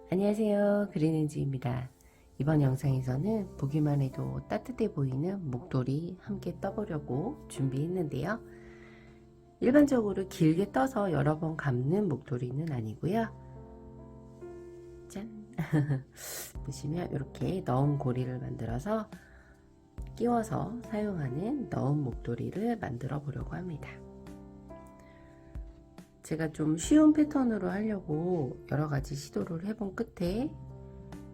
안녕하세요, 그린엔지입니다. 이번 영상에서는 보기만 해도 따뜻해 보이는 목도리 함께 떠보려고 준비했는데요. 일반적으로 길게 떠서 여러 번 감는 목도리는 아니고요. 짠! 보시면 이렇게 너은 고리를 만들어서 끼워서 사용하는 너은 목도리를 만들어 보려고 합니다. 제가 좀 쉬운 패턴으로 하려고 여러가지 시도를 해본 끝에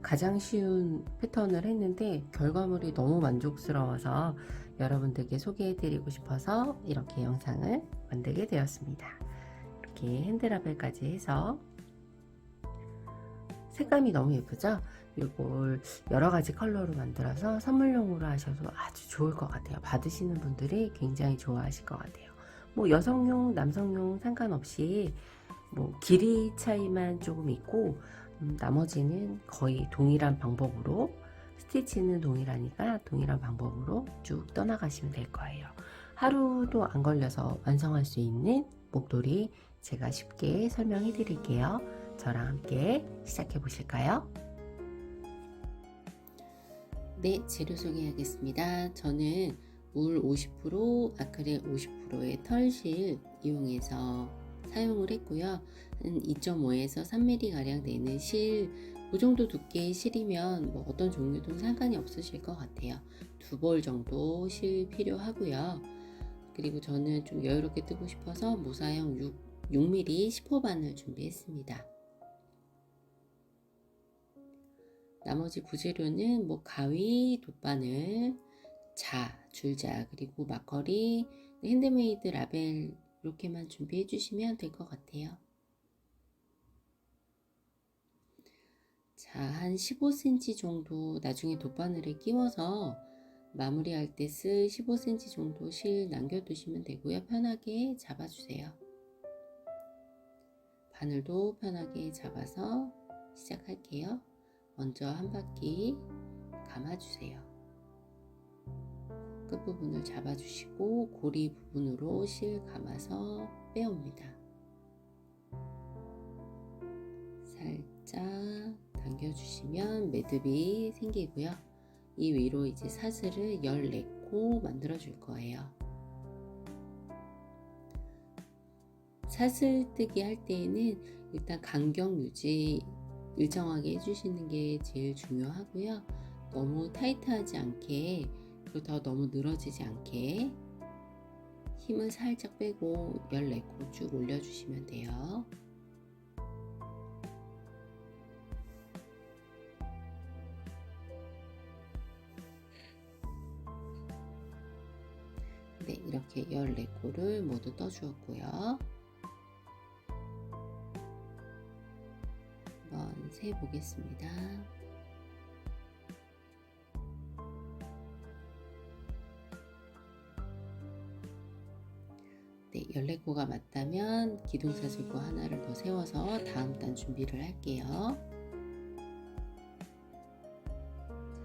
가장 쉬운 패턴을 했는데 결과물이 너무 만족스러워서 여러분들께 소개해 드리고 싶어서 이렇게 영상을 만들게 되었습니다. 이렇게 핸드라벨까지 해서 색감이 너무 예쁘죠? 이걸 여러가지 컬러로 만들어서 선물용으로 하셔도 아주 좋을 것 같아요. 받으시는 분들이 굉장히 좋아하실 것 같아요. 뭐 여성용 남성용 상관없이 뭐 길이 차이만 조금 있고 나머지는 거의 동일한 방법으로 스티치는 동일하니까 동일한 방법으로 쭉 떠나가시면 될 거예요. 하루도 안 걸려서 완성할 수 있는 목도리 제가 쉽게 설명해 드릴게요. 저랑 함께 시작해 보실까요? 네, 재료 소개하겠습니다. 저는 울 50%, 아크릴 50%의 털실 이용해서 사용을 했고요. 한 2.5에서 3mm 가량 되는 실, 그 정도 두께의 실이면 뭐 어떤 종류도 상관이 없으실 것 같아요. 2벌 정도 실 필요하고요. 그리고 저는 좀 여유롭게 뜨고 싶어서 모사형 6mm 10호바늘 준비했습니다. 나머지 부재료는 뭐 가위, 돗바늘, 줄자, 그리고 막걸리, 핸드메이드 라벨 이렇게만 준비해 주시면 될 것 같아요. 자, 한 15cm 정도 나중에 돗바늘에 끼워서 마무리할 때 쓸 15cm 정도 실 남겨두시면 되고요. 편하게 잡아주세요. 바늘도 편하게 잡아서 시작할게요. 먼저 한 바퀴 감아주세요. 끝부분을 잡아주시고 고리 부분으로 실 감아서 빼옵니다. 살짝 당겨주시면 매듭이 생기고요. 이 위로 이제 사슬을 14코 만들어 줄 거예요. 사슬뜨기 할 때에는 일단 간격 유지 일정하게 해주시는 게 제일 중요하고요. 너무 타이트하지 않게, 그렇다고 너무 늘어지지 않게 힘을 살짝 빼고 14코 쭉 올려주시면 돼요. 네, 이렇게 14코를 모두 떠주었고요. 한번 세보겠습니다. 네, 14코가 맞다면 기둥사슬코 하나를 더 세워서 다음 단 준비를 할게요.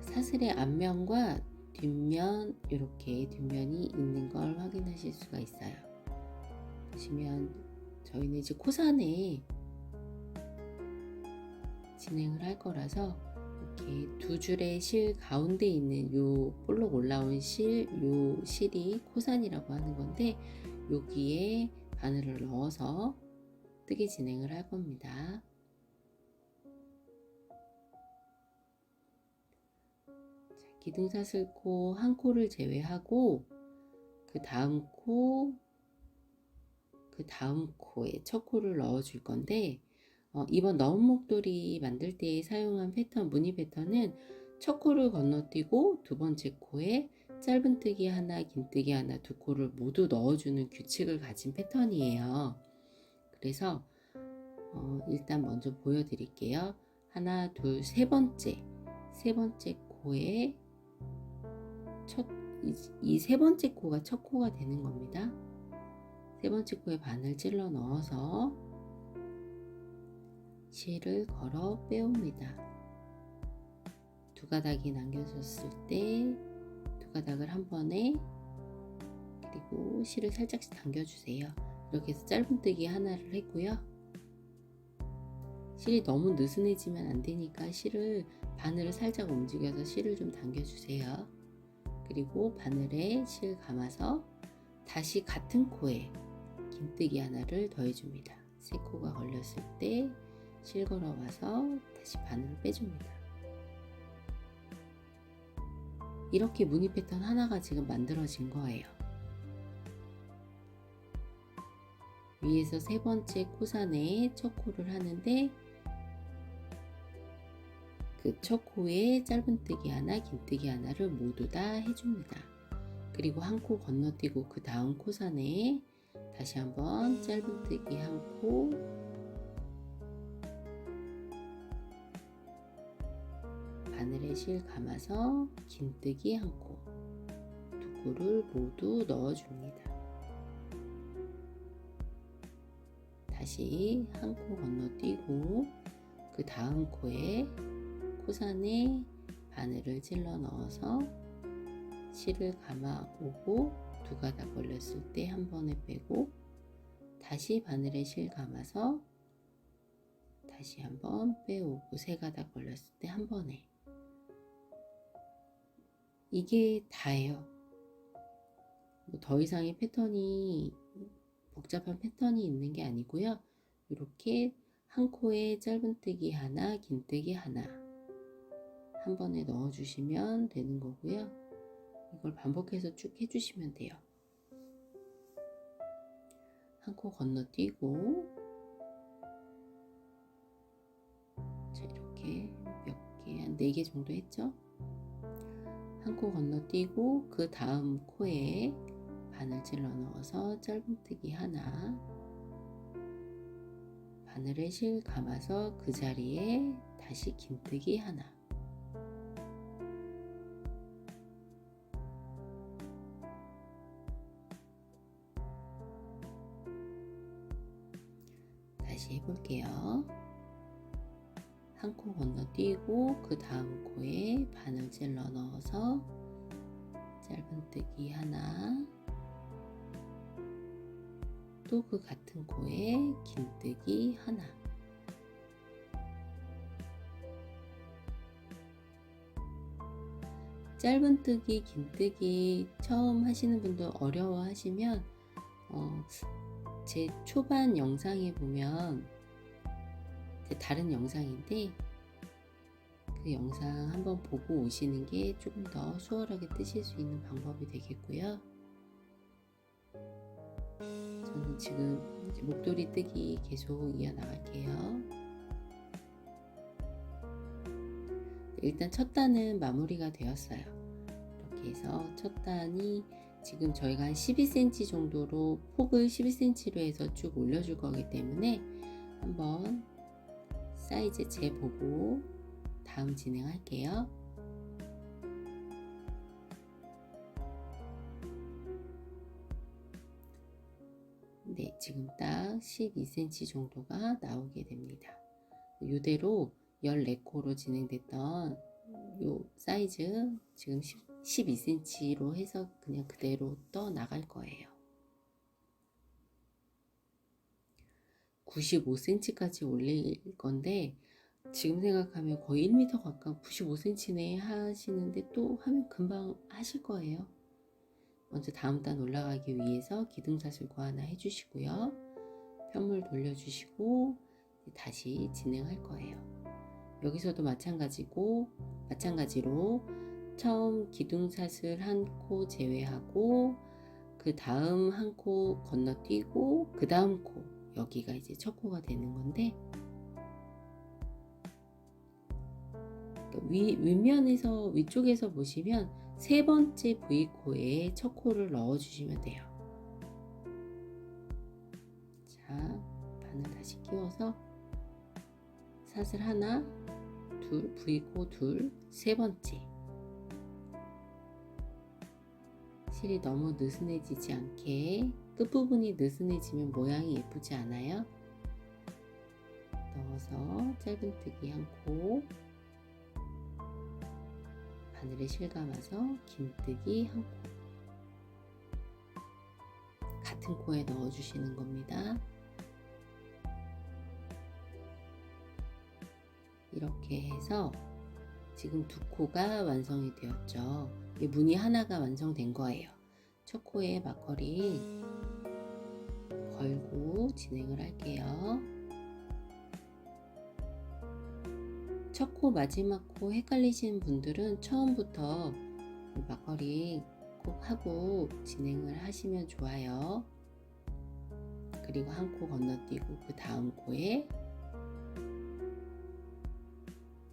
사슬의 앞면과 뒷면, 이렇게 뒷면이 있는 걸 확인하실 수가 있어요. 보시면 저희는 이제 코산에 진행을 할 거라서 이렇게 두 줄의 실 가운데 있는 요 볼록 올라온 요 실이 코산이라고 하는 건데 여기에 바늘을 넣어서 뜨개 진행을 할 겁니다. 기둥사슬코 한 코를 제외하고 그 다음 코에 첫 코를 넣어 줄 건데 이번 너은 목도리 만들 때 사용한 패턴, 무늬 패턴은 첫 코를 건너뛰고 두 번째 코에 짧은뜨기 하나, 긴뜨기 하나, 두 코를 모두 넣어주는 규칙을 가진 패턴이에요. 그래서 일단 먼저 보여드릴게요. 하나, 둘, 세 번째 코에 이 세 번째 코가 첫 코가 되는 겁니다. 세 번째 코에 바늘 찔러 넣어서 실을 걸어 빼옵니다. 두 가닥이 남겨졌을 때 두 가닥을 한 번에, 그리고 실을 살짝씩 당겨주세요. 이렇게 해서 짧은뜨기 하나를 했고요. 실이 너무 느슨해지면 안 되니까 바늘을 살짝 움직여서 실을 좀 당겨주세요. 그리고 바늘에 실 감아서 다시 같은 코에 긴뜨기 하나를 더해줍니다. 세 코가 걸렸을 때 실 걸어와서 다시 바늘을 빼줍니다. 이렇게 무늬 패턴 하나가 지금 만들어진 거예요. 위에서 세 번째 코산에 첫 코를 하는데 그 첫 코에 짧은뜨기 하나, 긴뜨기 하나를 모두 다 해줍니다. 그리고 한 코 건너뛰고 그 다음 코산에 다시 한번 짧은뜨기 한 코, 바늘에 실 감아서 긴뜨기 한 코, 두 코를 모두 넣어줍니다. 다시 한 코 건너뛰고 그 다음 코에 코산에 바늘을 찔러 넣어서 실을 감아오고 두 가닥 걸렸을 때 한 번에 빼고 다시 바늘에 실 감아서 다시 한번 빼오고 세 가닥 걸렸을 때 한 번에. 이게 다예요. 더 이상의 복잡한 패턴이 있는 게 아니고요. 이렇게 한 코에 짧은뜨기 하나, 긴뜨기 하나 한 번에 넣어주시면 되는 거고요. 이걸 반복해서 쭉 해주시면 돼요. 한 코 건너뛰고 자, 이렇게 몇 개, 한 4개 정도 했죠? 한 코 건너뛰고 그 다음 코에 바늘 찔러 넣어서 짧은뜨기 하나, 바늘에 실 감아서 그 자리에 다시 긴뜨기 하나, 다시 해볼게요. 한 코 건너뛰고 그 다음 코에 바늘 찔러 넣어서 짧은뜨기 하나, 또 그 같은 코에 긴뜨기 하나, 짧은뜨기, 긴뜨기 처음 하시는 분들 어려워하시면 제 초반 영상에 보면 다른 영상인데 그 영상 한번 보고 오시는 게 조금 더 수월하게 뜨실 수 있는 방법이 되겠고요. 저는 지금 이제 목도리 뜨기 계속 이어나갈게요. 일단 첫 단은 마무리가 되었어요. 이렇게 해서 첫 단이 지금 저희가 한 12cm 정도로 폭을 12cm로 해서 쭉 올려줄 거기 때문에 한번 사이즈 재보고 다음 진행할게요. 네, 지금 딱 12cm 정도가 나오게 됩니다. 이대로 14코로 진행됐던 요 사이즈 지금 12cm로 해서 그냥 그대로 떠 나갈 거예요. 95cm까지 올릴 건데 지금 생각하면 거의 1m 가까운 95cm네 하시는데 또 하면 금방 하실 거예요. 먼저 다음 단 올라가기 위해서 기둥사슬고 하나 해주시고요. 편물 돌려주시고 다시 진행할 거예요. 여기서도 마찬가지로 처음 기둥사슬 한 코 제외하고 그 다음 한 코 건너뛰고 그 다음 코, 여기가 이제 첫 코가 되는 건데 윗면에서 위쪽에서 보시면 세 번째 V코에 첫 코를 넣어 주시면 돼요. 자, 바늘 다시 끼워서 사슬 하나, 둘, V코 둘, 세 번째. 실이 너무 느슨해지지 않게, 끝부분이 느슨해지면 모양이 예쁘지 않아요? 넣어서 짧은뜨기 한 코, 바늘에 실 감아서 긴뜨기 한 코, 같은 코에 넣어 주시는 겁니다. 이렇게 해서 지금 두 코가 완성이 되었죠. 무늬 하나가 완성된 거예요. 첫 코에 막걸리 걸고 진행을 할게요. 첫 코, 마지막 코 헷갈리시는 분들은 처음부터 막걸리 꼭 하고 진행을 하시면 좋아요. 그리고 한 코 건너뛰고 그 다음 코에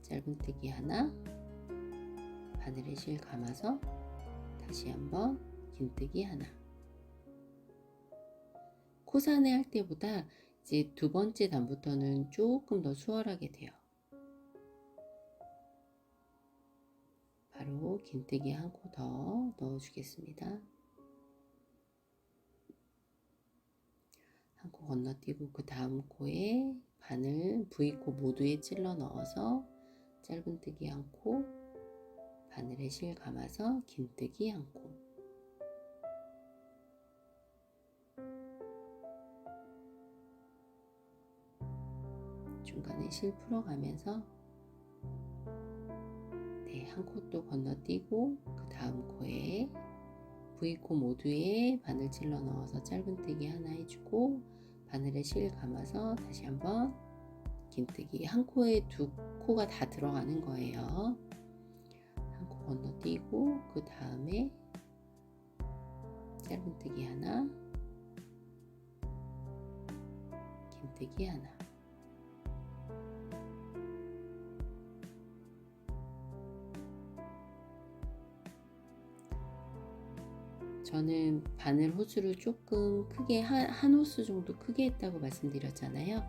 짧은뜨기 하나, 바늘에 실 감아서 다시 한번 긴뜨기 하나. 코사내 할 때보다 이제 두 번째 단부터는 조금 더 수월하게 돼요. 바로 긴뜨기 한 코 더 넣어주겠습니다. 한 코 건너뛰고 그 다음 코에 바늘 V코 모두에 찔러 넣어서 짧은뜨기 한 코, 바늘에 실 감아서 긴뜨기 한 코. 중간에 실 풀어가면서 한 코 또 건너뛰고 그 다음 코에 V코 모두에 바늘 찔러 넣어서 짧은뜨기 하나 해주고 바늘에 실 감아서 다시 한번 긴뜨기. 한 코에 두 코가 다 들어가는 거예요. 한 코 건너뛰고 그 다음에 짧은뜨기 하나, 긴뜨기 하나. 저는 바늘 호수를 조금 크게 한 호수 정도 크게 했다고 말씀드렸잖아요.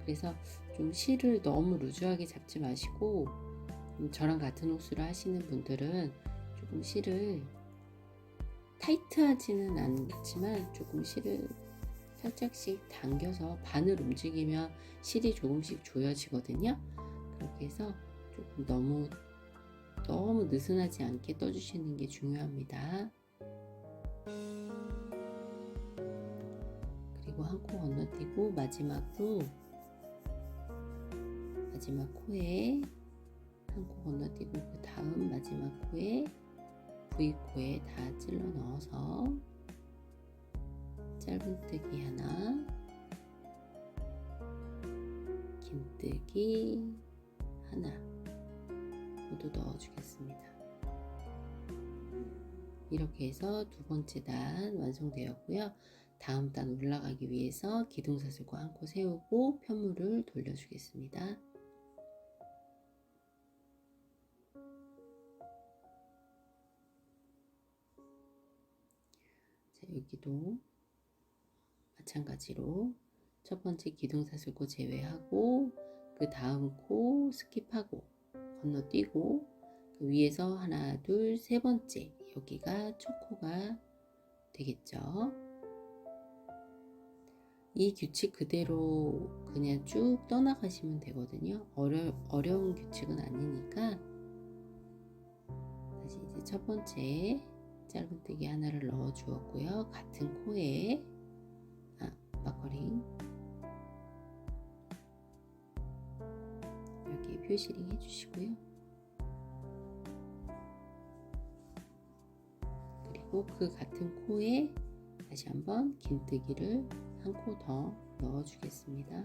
그래서 좀 실을 너무 루즈하게 잡지 마시고 저랑 같은 호수를 하시는 분들은 조금 실을 타이트하지는 않지만 조금 실을 살짝씩 당겨서 바늘 움직이면 실이 조금씩 조여지거든요. 그렇게 해서 조금 너무 느슨하지 않게 떠주시는 게 중요합니다. 그리고 한 코 건너뛰고 마지막 코에 한 코 건너뛰고 그 다음 마지막 코에 V코에 다 찔러 넣어서 짧은뜨기 하나, 긴뜨기 하나 모두 넣어주겠습니다. 이렇게 해서 두 번째 단 완성되었고요. 다음 단 올라가기 위해서 기둥사슬과 한 코 세우고 편물을 돌려주겠습니다. 자, 여기도 마찬가지로 첫 번째 기둥사슬코 제외하고 그 다음 코 스킵하고 건너뛰고 그 위에서 하나, 둘, 세 번째 여기가 첫 코가 되겠죠. 이 규칙 그대로 그냥 쭉 떠나가시면 되거든요. 어려운 규칙은 아니니까. 다시 이제 첫 번째 짧은뜨기 하나를 넣어 주었고요. 같은 코에 막걸리 여기 표시링 해주시고요. 그리고 그 같은 코에 다시 한번 긴뜨기를 한 코 더 넣어 주겠습니다.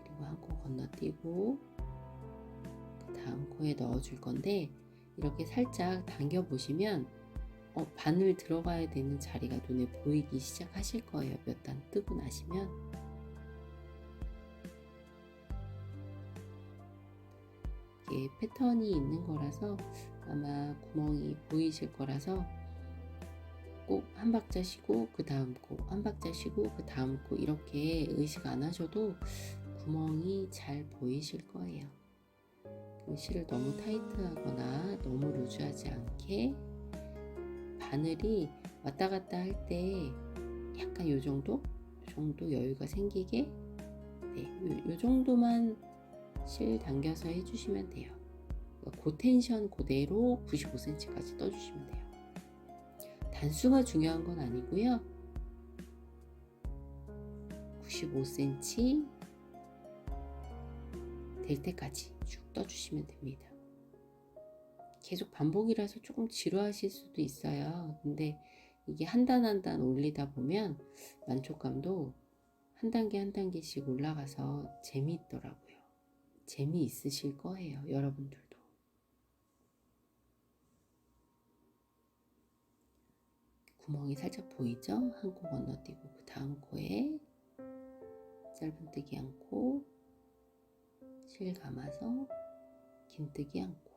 그리고 한 코 건너뛰고 그 다음 코에 넣어 줄 건데 이렇게 살짝 당겨 보시면 바늘 들어가야 되는 자리가 눈에 보이기 시작하실 거예요. 몇 단 뜨고 나시면. 이게 패턴이 있는 거라서 아마 구멍이 보이실 거라서 꼭 한 박자 쉬고 그 다음 코, 한 박자 쉬고 그 다음 코 이렇게 의식 안 하셔도 구멍이 잘 보이실 거예요. 실을 너무 타이트하거나 너무 루즈하지 않게 바늘이 왔다 갔다 할 때 약간 요 정도 여유가 생기게 요 정도만 실 당겨서 해주시면 돼요. 그 텐션 그대로 95cm까지 떠주시면 돼요. 단수가 중요한 건 아니고요. 95cm 될 때까지 쭉 떠주시면 됩니다. 계속 반복이라서 조금 지루하실 수도 있어요. 근데 이게 한 단 한 단 올리다 보면 만족감도 한 단계 한 단계씩 올라가서 재미있더라고요. 재미있으실 거예요, 여러분들도. 구멍이 살짝 보이죠? 한 코 건너뛰고 그 다음 코에 짧은뜨기 한 코, 실 감아서 긴뜨기 한 코,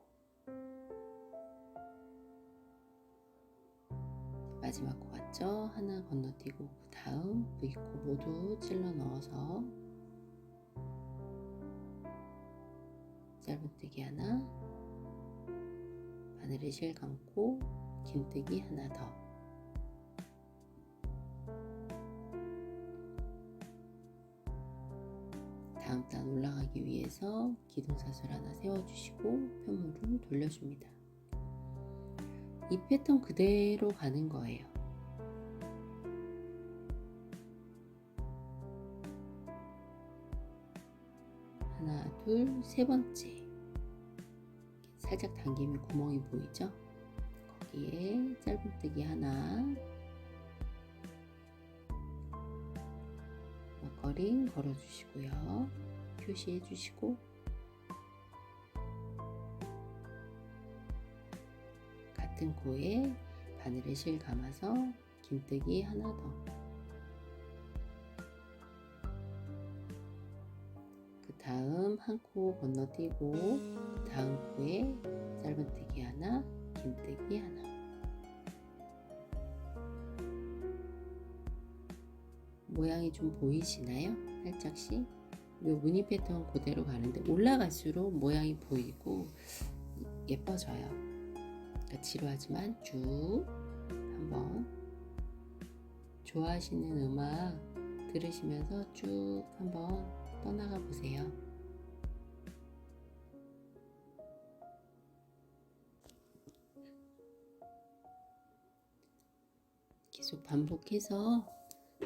마지막 코 같죠? 하나 건너뛰고 그 다음 V코 모두 찔러 넣어서 짧은뜨기 하나, 바늘에 실 감고 긴뜨기 하나 더. 다음 단 올라가기 위해서 기둥사슬 하나 세워주시고 편물을 돌려줍니다. 이 패턴 그대로 가는 거예요. 하나, 둘, 세 번째. 살짝 당기면 구멍이 보이죠? 거기에 짧은뜨기 하나, 먹거리 걸어주시고요. 표시해 주시고 같은 코에 바늘에 실 감아서 긴뜨기 하나 더. 그 다음 한 코 건너뛰고 그 다음 코에 짧은뜨기 하나, 긴뜨기 하나. 모양이 좀 보이시나요? 살짝씩. 이 무늬 패턴 그대로 가는데 올라갈수록 모양이 보이고 예뻐져요. 그러니까 지루하지만 쭉 한번 좋아하시는 음악 들으시면서 쭉 한번 떠나가 보세요. 계속 반복해서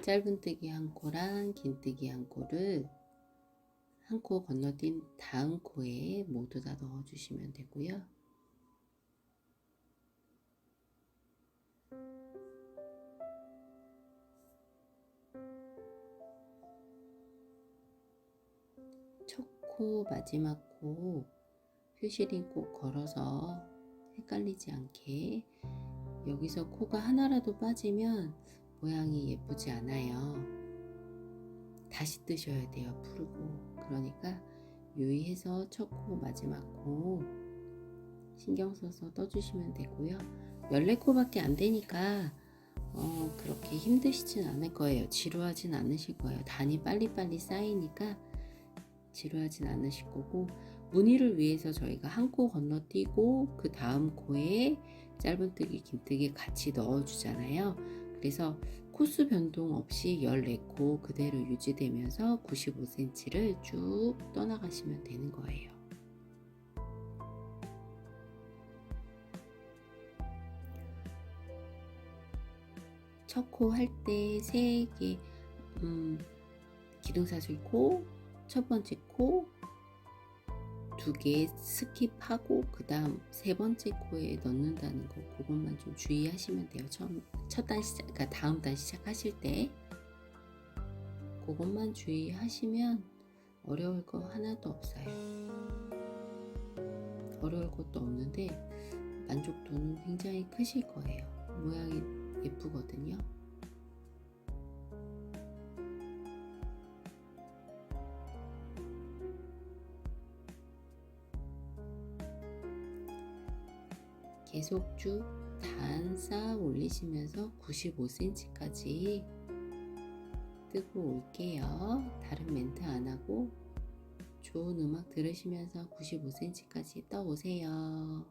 짧은뜨기 한 코랑 긴뜨기 한 코를 한 코 건너뛴 다음 코에 모두 다 넣어주시면 되고요. 첫 코, 마지막 코 표시링 꼭 걸어서 헷갈리지 않게. 여기서 코가 하나라도 빠지면 모양이 예쁘지 않아요. 다시 뜨셔야 돼요, 풀고. 그러니까 유의해서 첫 코, 마지막 코 신경 써서 떠주시면 되고요. 14코밖에 안 되니까 그렇게 힘드시진 않을 거예요. 지루하진 않으실 거예요. 단이 빨리빨리 쌓이니까 지루하진 않으실 거고, 무늬를 위해서 저희가 한 코 건너뛰고 그 다음 코에 짧은뜨기, 긴뜨기 같이 넣어주잖아요. 그래서 코수 변동 없이 14코 그대로 유지되면서 95cm를 쭉 떠나가시면 되는 거예요. 첫 코 할 때 3개 기둥사슬 코, 첫 번째 코 2개 스킵하고 그 다음 세 번째 코에 넣는다는 거, 그것만 좀 주의하시면 돼요. 첫 단 시작, 그러니까 다음 단 시작하실 때 그것만 주의하시면 어려울 거 하나도 없어요. 어려울 것도 없는데 만족도는 굉장히 크실 거예요. 모양이 예쁘거든요. 계속 쭉 단 쌓아 올리시면서 95cm까지 뜨고 올게요. 다른 멘트 안 하고 좋은 음악 들으시면서 95cm까지 떠 오세요.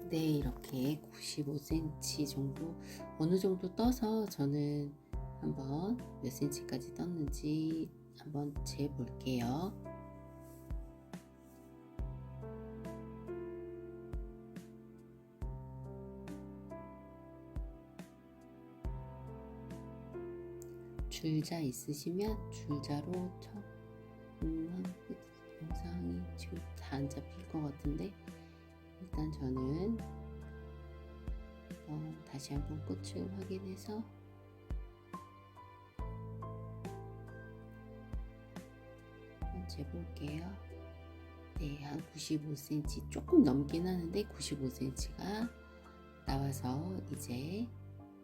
네, 이렇게 95cm 정도 어느 정도 떠서 저는 한번 몇 cm까지 떴는지 한번 재 볼게요. 줄자 있으시면 줄자로 영상이 지금 다 안 잡힐 것 같은데, 일단 저는 다시 한번 끝을 확인해서 한번 재볼게요. 네, 한 95cm 조금 넘긴 하는데 95cm가 나와서 이제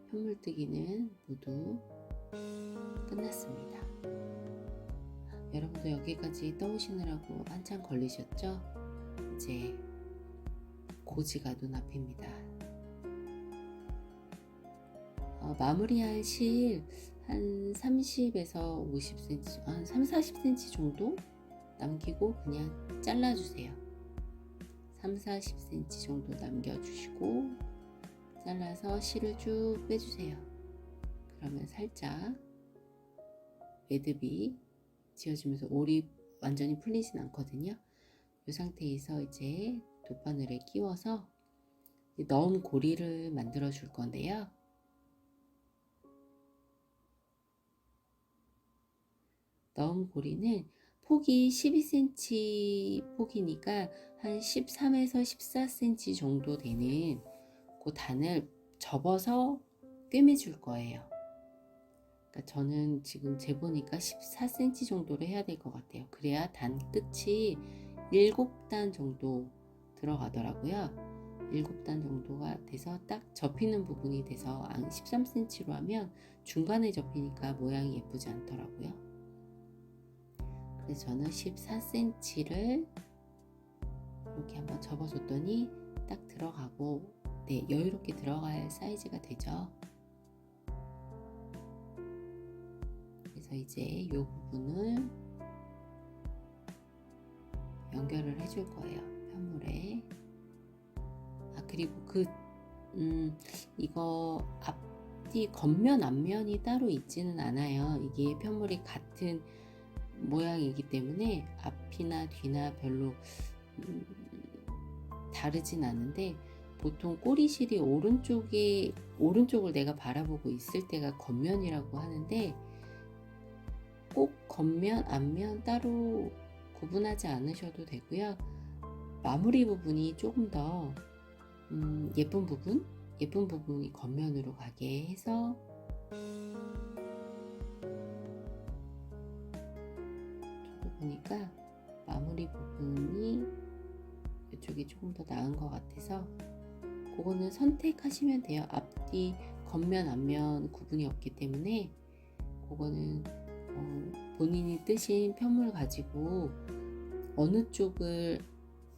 편물뜨기는 모두 끝났습니다. 여러분도 여기까지 떠오시느라고 한참 걸리셨죠? 이제 고지가 눈앞입니다. 마무리할 실 한 30에서 50cm, 한 3, 40cm 정도 남기고 그냥 잘라주세요. 3, 40cm 정도 남겨주시고 잘라서 실을 쭉 빼주세요. 그러면 살짝 매듭이 지어지면서 올이 완전히 풀리진 않거든요. 이 상태에서 이제 돗바늘에 끼워서 넣은 고리를 만들어 줄 건데요. 넣은 고리는 폭이 12cm 폭이니까 한 13에서 14cm 정도 되는 그 단을 접어서 꿰매줄 거예요. 그러니까 저는 지금 재보니까 14cm 정도를 해야 될 것 같아요. 그래야 단 끝이 7단 정도 들어가더라고요. 7단 정도가 돼서 딱 접히는 부분이 돼서 13cm로 하면 중간에 접히니까 모양이 예쁘지 않더라고요. 그래서 저는 14cm를 이렇게 한번 접어줬더니 딱 들어가고, 네, 여유롭게 들어갈 사이즈가 되죠. 그래서 이제 이 부분을 연결을 해줄 거예요, 편물에. 그리고 이거 앞뒤 겉면 앞면이 따로 있지는 않아요. 이게 편물이 같은 모양이기 때문에 앞이나 뒤나 별로 다르진 않은데, 보통 꼬리실이 오른쪽을 내가 바라보고 있을 때가 겉면이라고 하는데, 꼭 겉면 앞면 따로 구분하지 않으셔도 되고요. 마무리 부분이 조금 더 예쁜 부분이 겉면으로 가게 해서 저도 보니까 마무리 부분이 이쪽이 조금 더 나은 것 같아서 그거는 선택하시면 돼요. 앞뒤 겉면 앞면 구분이 없기 때문에 그거는 본인이 뜨신 편물 가지고 어느 쪽을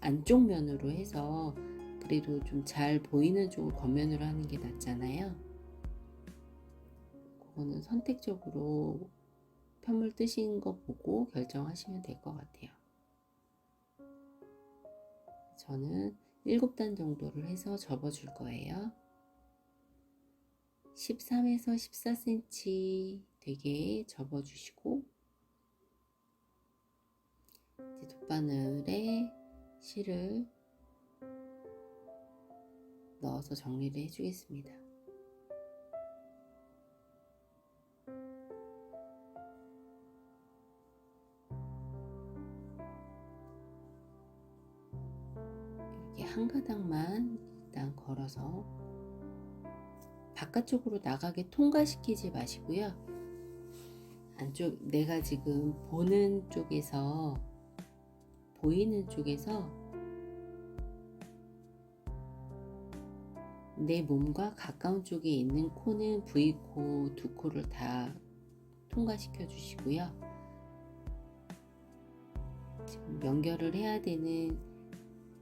안쪽 면으로 해서 그래도 좀 잘 보이는 쪽을 겉면으로 하는 게 낫잖아요. 그거는 선택적으로 편물 뜨신 거 보고 결정하시면 될 것 같아요. 저는 7단 정도를 해서 접어줄 거예요. 13에서 14cm 되게 접어주시고, 이제 돗바늘에 실을 넣어서 정리를 해주겠습니다. 이렇게 이렇게 한 가닥만 일단 걸어서 바깥쪽으로 나가게 통과시키지 마시고요. 안쪽 내가 지금 보는 쪽에서 보이는 쪽에서 내 몸과 가까운 쪽에 있는 코는 V코 두 코를 다 통과시켜 주시고요. 지금 연결을 해야 되는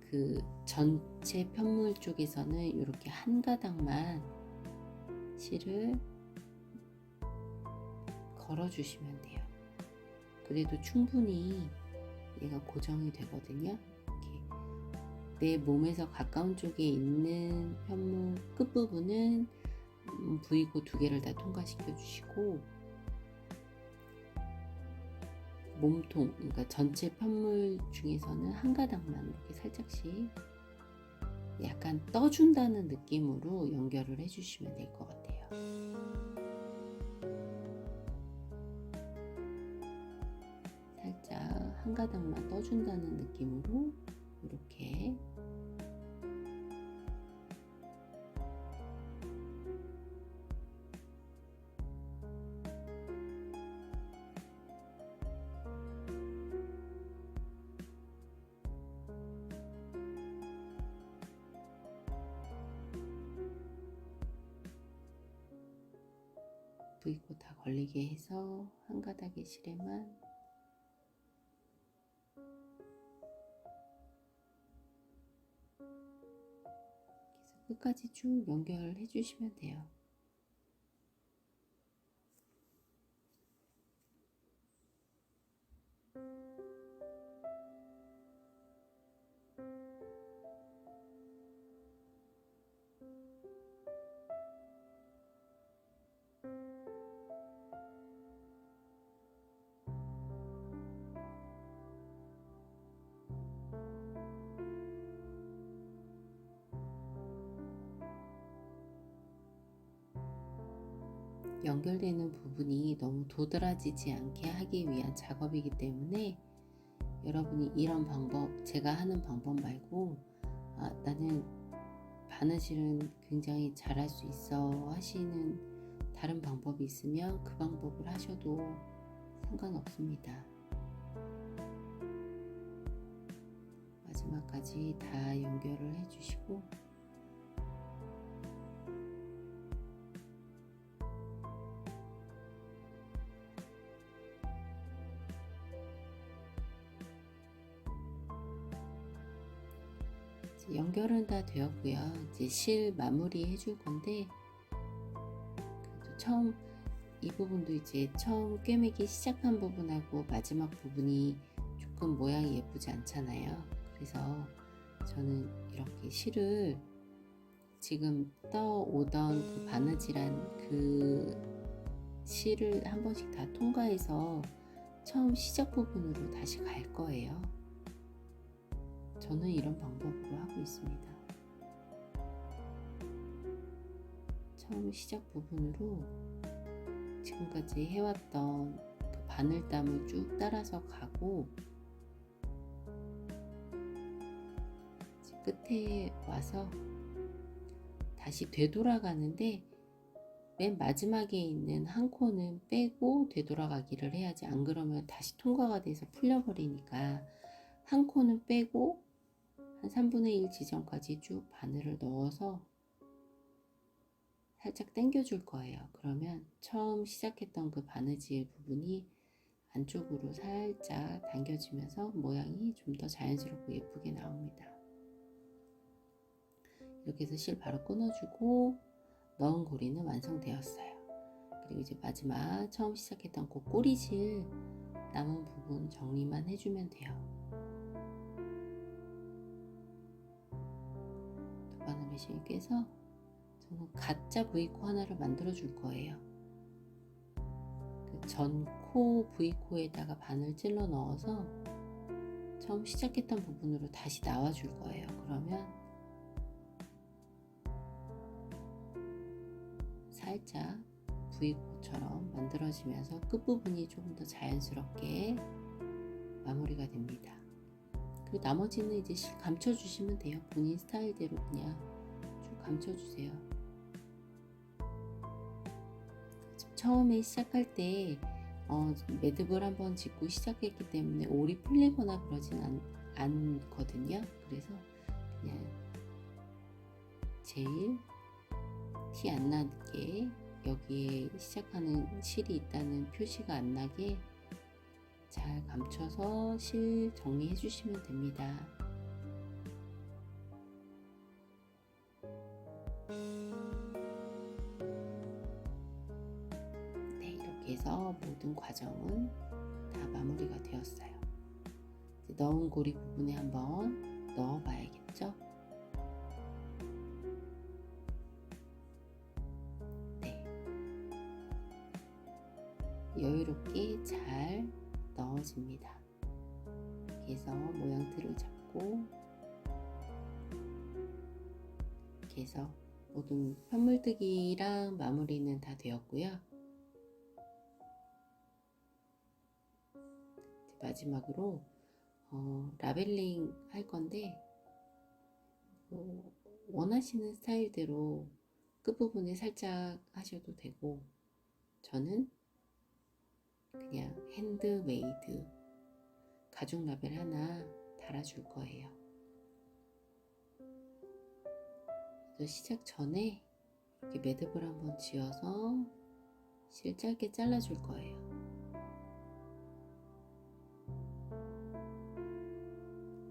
그 전체 편물 쪽에서는 이렇게 한 가닥만 실을 걸어 주시면 돼요. 그래도 충분히 얘가 고정이 되거든요. 이렇게 내 몸에서 가까운 쪽에 있는 편물 끝부분은 V코 두 개를 다 통과시켜 주시고, 몸통, 그러니까 전체 편물 중에서는 한 가닥만 이렇게 살짝씩 약간 떠준다는 느낌으로 연결을 해주시면 될 것 같아요. 살짝 한 가닥만 떠준다는 느낌으로 이렇게 V코 다 걸리게 해서 한 가닥의 실에만 계속 끝까지 쭉 연결해 주시면 돼요. 연결되는 부분이 너무 도드라지지 않게 하기 위한 작업이기 때문에 여러분이 이런 방법, 제가 하는 방법 말고 나는 바느질은 굉장히 잘할 수 있어 하시는 다른 방법이 있으면 그 방법을 하셔도 상관없습니다. 마지막까지 다 연결을 해주시고, 연결은 다 되었고요. 이제 실 마무리 해줄 건데, 처음 이 부분도 이제 처음 꿰매기 시작한 부분하고 마지막 부분이 조금 모양이 예쁘지 않잖아요. 그래서 저는 이렇게 실을 지금 떠오던 그 바느질한 그 실을 한 번씩 다 통과해서 처음 시작 부분으로 다시 갈 거예요. 저는 이런 방법으로 하고 있습니다. 처음 시작 부분으로 지금까지 해왔던 그 바늘담을 쭉 따라서 가고, 끝에 와서 다시 되돌아가는데 맨 마지막에 있는 한 코는 빼고 되돌아가기를 해야지, 안 그러면 다시 통과가 돼서 풀려버리니까 한 코는 빼고 한 3분의 1 지점까지 쭉 바늘을 넣어서 살짝 당겨 줄 거예요. 그러면 처음 시작했던 그 바느질 부분이 안쪽으로 살짝 당겨지면서 모양이 좀 더 자연스럽고 예쁘게 나옵니다. 이렇게 해서 실 바로 끊어주고 넣은 고리는 완성되었어요. 그리고 이제 마지막 처음 시작했던 그 꼬리실 남은 부분 정리만 해주면 돼요. 두 바늘의 실 꿰서 저는 가짜 V코 하나를 만들어 줄 거예요. 그 전 코 V코에다가 바늘 찔러 넣어서 처음 시작했던 부분으로 다시 나와 줄 거예요. 그러면 살짝 V코처럼 만들어지면서 끝부분이 조금 더 자연스럽게 마무리가 됩니다. 그리고 나머지는 이제 감춰주시면 돼요. 본인 스타일대로 그냥 쭉 감춰주세요. 처음에 시작할 때 매듭을 한번 짚고 시작했기 때문에 올이 풀리거나 그러진 않거든요. 그래서 그냥 제일 티 안 나게, 여기에 시작하는 실이 있다는 표시가 안 나게 잘 감춰서 실 정리해 주시면 됩니다. 네, 이렇게 해서 모든 과정은 다 마무리가 되었어요. 이제 넣은 고리 부분에 한번 넣어 봐야겠죠? 네, 여유롭게 잘 넣어줍니다. 이렇게 해서 모양틀을 잡고, 이렇게 해서 모든 편물뜨기랑 마무리는 다 되었고요. 마지막으로 라벨링 할 건데, 원하시는 스타일대로 끝부분에 살짝 하셔도 되고, 저는 그냥 핸드메이드 가죽 라벨 하나 달아줄 거예요. 그래서 시작 전에 이렇게 매듭을 한번 지어서 실 짧게 잘라줄 거예요.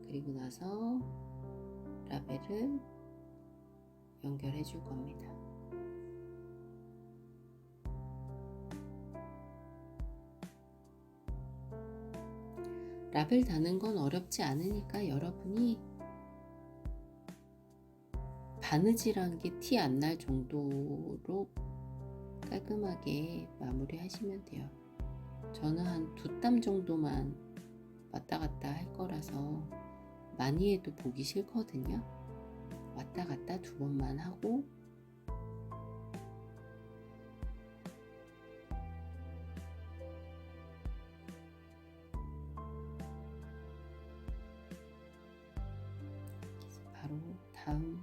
그리고 나서 라벨을 연결해 줄 겁니다. 라벨 다는 건 어렵지 않으니까 여러분이 바느질한 게 티 안 날 정도로 깔끔하게 마무리 하시면 돼요. 저는 한 2땀 정도만 왔다 갔다 할 거라서 많이 해도 보기 싫거든요. 왔다 갔다 2번만 하고, 바로 다음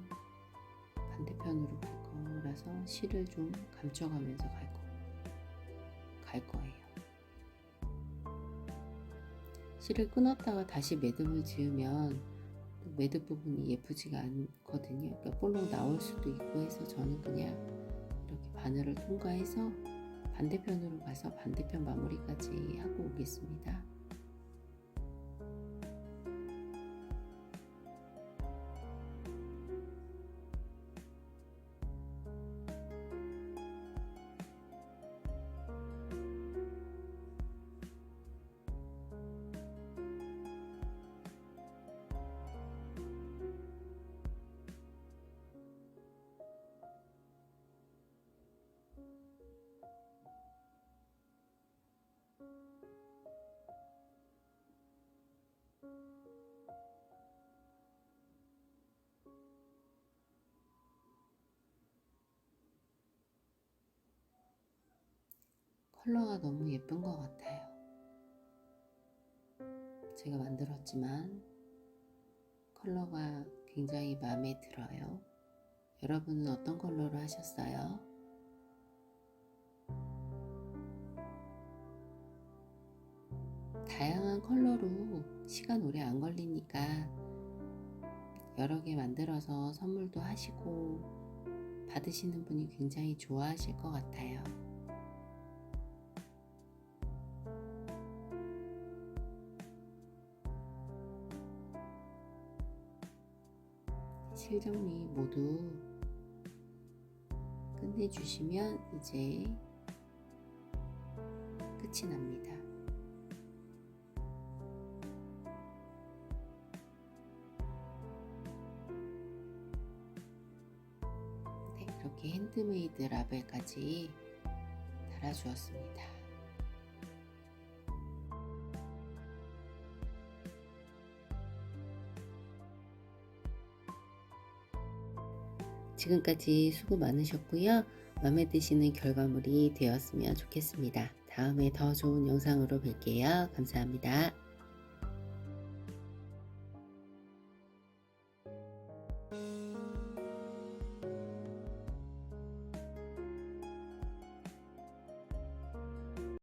반대편으로 갈 거라서 실을 좀 감춰가면서 갈 거예요. 실을 끊었다가 다시 매듭을 지으면 매듭 부분이 예쁘지가 않거든요. 그러니까 볼록 나올 수도 있고 해서 저는 그냥 이렇게 바늘을 통과해서 반대편으로 가서 반대편 마무리까지 하고 오겠습니다. 컬러가 너무 예쁜 것 같아요. 제가 만들었지만 컬러가 굉장히 마음에 들어요. 여러분은 어떤 컬러로 하셨어요? 다양한 컬러로 시간 오래 안 걸리니까 여러 개 만들어서 선물도 하시고 받으시는 분이 굉장히 좋아하실 것 같아요. 실 정리 모두 끝내주시면 이제 끝이 납니다. 네, 이렇게 핸드메이드 라벨까지 달아주었습니다. 지금까지 수고 많으셨고요. 마음에 드시는 결과물이 되었으면 좋겠습니다. 다음에 더 좋은 영상으로 뵐게요. 감사합니다.